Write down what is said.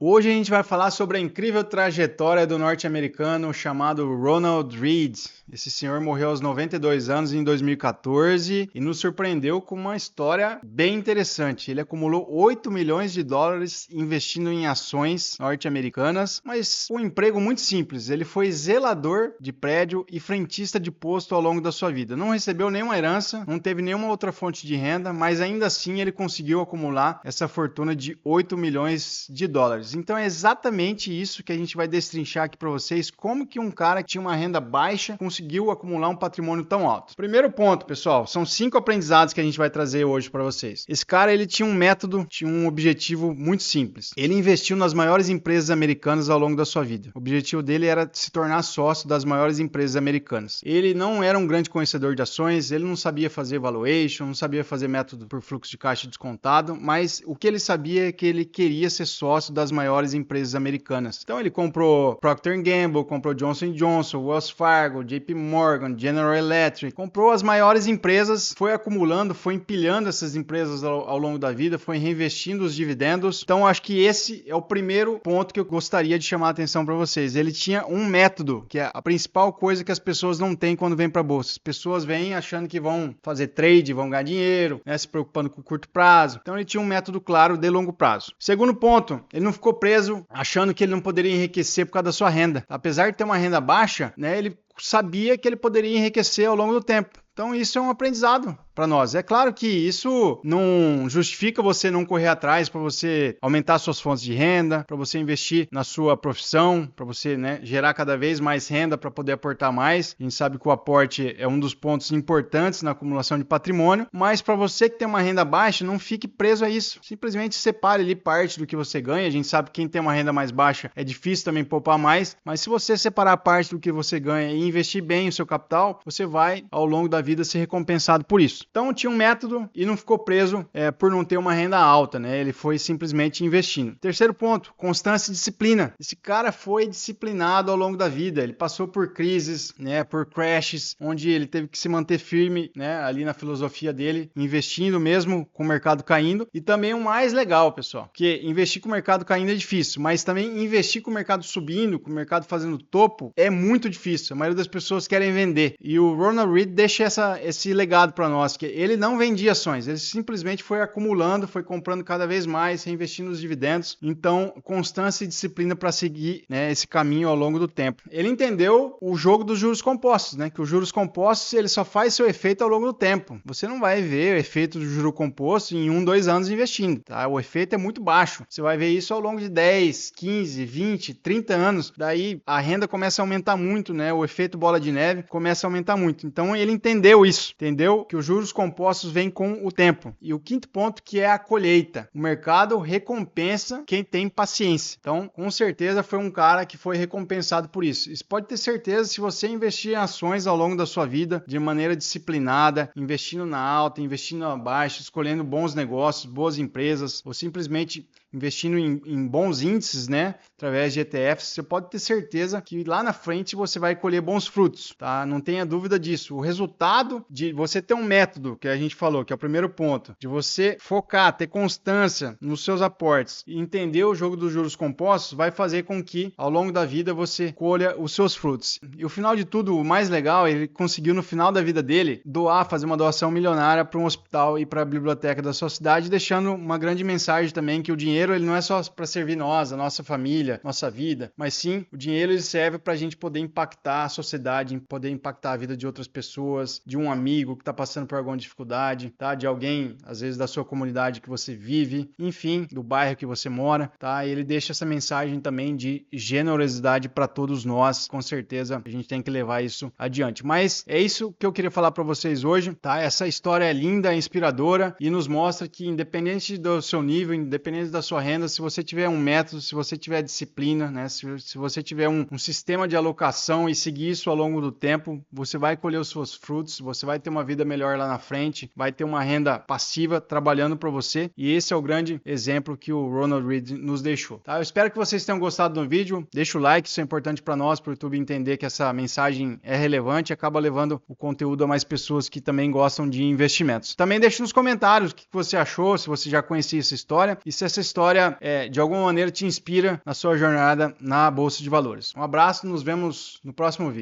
Hoje a gente vai falar sobre a incrível trajetória do norte-americano chamado Ronald Read. Esse senhor morreu aos 92 anos em 2014 e nos surpreendeu com uma história bem interessante. Ele acumulou 8 milhões de dólares investindo em ações norte-americanas, mas um emprego muito simples. Ele foi zelador de prédio e frentista de posto ao longo da sua vida. Não recebeu nenhuma herança, não teve nenhuma outra fonte de renda, mas ainda assim ele conseguiu acumular essa fortuna de 8 milhões de dólares. Então é exatamente isso que a gente vai destrinchar aqui para vocês, como que um cara que tinha uma renda baixa conseguiu acumular um patrimônio tão alto. Primeiro ponto, pessoal, são 5 aprendizados que a gente vai trazer hoje para vocês. Esse cara, ele tinha um método, tinha um objetivo muito simples. Ele investiu nas maiores empresas americanas ao longo da sua vida. O objetivo dele era se tornar sócio das maiores empresas americanas. Ele não era um grande conhecedor de ações, ele não sabia fazer valuation, não sabia fazer método por fluxo de caixa descontado, mas o que ele sabia é que ele queria ser sócio das maiores empresas americanas. Então ele comprou Procter & Gamble, comprou Johnson & Johnson, Wells Fargo, JP Morgan, General Electric, comprou as maiores empresas, foi acumulando, foi empilhando essas empresas ao longo da vida, foi reinvestindo os dividendos. Então acho que esse é o primeiro ponto que eu gostaria de chamar a atenção para vocês. Ele tinha um método, que é a principal coisa que as pessoas não têm quando vêm para a bolsa. As pessoas vêm achando que vão fazer trade, vão ganhar dinheiro, né, se preocupando com o curto prazo. Então ele tinha um método claro de longo prazo. Segundo ponto, ele não ficou preso achando que ele não poderia enriquecer por causa da sua renda. Apesar de ter uma renda baixa, né, ele sabia que ele poderia enriquecer ao longo do tempo. Então isso é um aprendizado para nós. É claro que isso não justifica você não correr atrás para você aumentar suas fontes de renda, para você investir na sua profissão, para você, né, gerar cada vez mais renda para poder aportar mais. A gente sabe que o aporte é um dos pontos importantes na acumulação de patrimônio, mas para você que tem uma renda baixa, não fique preso a isso. Simplesmente separe ali parte do que você ganha. A gente sabe que quem tem uma renda mais baixa é difícil também poupar mais, mas se você separar parte do que você ganha e investir bem o seu capital, você vai ao longo da vida ser recompensado por isso. Então tinha um método e não ficou preso por não ter uma renda alta, né? Ele foi simplesmente investindo. Terceiro ponto, constância e disciplina. Esse cara foi disciplinado ao longo da vida. Ele passou por crises, né? Por crashes, onde ele teve que se manter firme, né? Ali na filosofia dele, investindo mesmo com o mercado caindo. E também o mais legal, pessoal, que investir com o mercado caindo é difícil, mas também investir com o mercado subindo, com o mercado fazendo topo, é muito difícil. A maioria das pessoas querem vender. E o Ronald Read deixa esse legado para nós, que ele não vendia ações, ele simplesmente foi acumulando, foi comprando cada vez mais, reinvestindo os dividendos. Então, constância e disciplina para seguir, né, esse caminho ao longo do tempo. Ele entendeu o jogo dos juros compostos, né, que os juros compostos ele só faz seu efeito ao longo do tempo. Você não vai ver o efeito do juro composto em 1, 2 anos investindo, tá? O efeito é muito baixo. Você vai ver isso ao longo de 10, 15, 20, 30 anos. Daí a renda começa a aumentar muito, né? O efeito bola de neve começa a aumentar muito. Então ele entendeu isso, entendeu que os juros compostos vêm com o tempo. E o quinto ponto, que é a colheita. O mercado recompensa quem tem paciência. Então, com certeza foi um cara que foi recompensado por isso. Isso pode ter certeza, se você investir em ações ao longo da sua vida de maneira disciplinada, investindo na alta, investindo na baixa, escolhendo bons negócios, boas empresas, ou simplesmente investindo em bons índices, né, através de ETFs, você pode ter certeza que lá na frente você vai colher bons frutos, tá? Não tenha dúvida disso. O resultado de você ter um método, que a gente falou, que é o primeiro ponto, de você focar, ter constância nos seus aportes e entender o jogo dos juros compostos, vai fazer com que ao longo da vida você colha os seus frutos. E o final de tudo, o mais legal, ele conseguiu no final da vida dele fazer uma doação milionária para um hospital e para a biblioteca da sua cidade, deixando uma grande mensagem também que o dinheiro ele não é só para servir nós, a nossa família, nossa vida, mas sim o dinheiro ele serve para a gente poder impactar a sociedade, poder impactar a vida de outras pessoas, de um amigo que está passando por alguma dificuldade, tá? De alguém, às vezes da sua comunidade que você vive, enfim, do bairro que você mora, tá? E ele deixa essa mensagem também de generosidade para todos nós. Com certeza a gente tem que levar isso adiante. Mas é isso que eu queria falar para vocês hoje, tá? Essa história é linda, é inspiradora e nos mostra que independente do seu nível, independente da sua renda, se você tiver um método, se você tiver disciplina, né? Se você tiver um sistema de alocação e seguir isso ao longo do tempo, você vai colher os seus frutos, você vai ter uma vida melhor lá na frente, vai ter uma renda passiva trabalhando para você, e esse é o grande exemplo que o Ronald Read nos deixou, tá? Eu espero que vocês tenham gostado do vídeo, deixa o like, isso é importante para nós, para o YouTube entender que essa mensagem é relevante e acaba levando o conteúdo a mais pessoas que também gostam de investimentos. Também deixa nos comentários o que você achou, se você já conhecia essa história, e se essa história história de alguma maneira te inspira na sua jornada na Bolsa de Valores. Um abraço, nos vemos no próximo vídeo.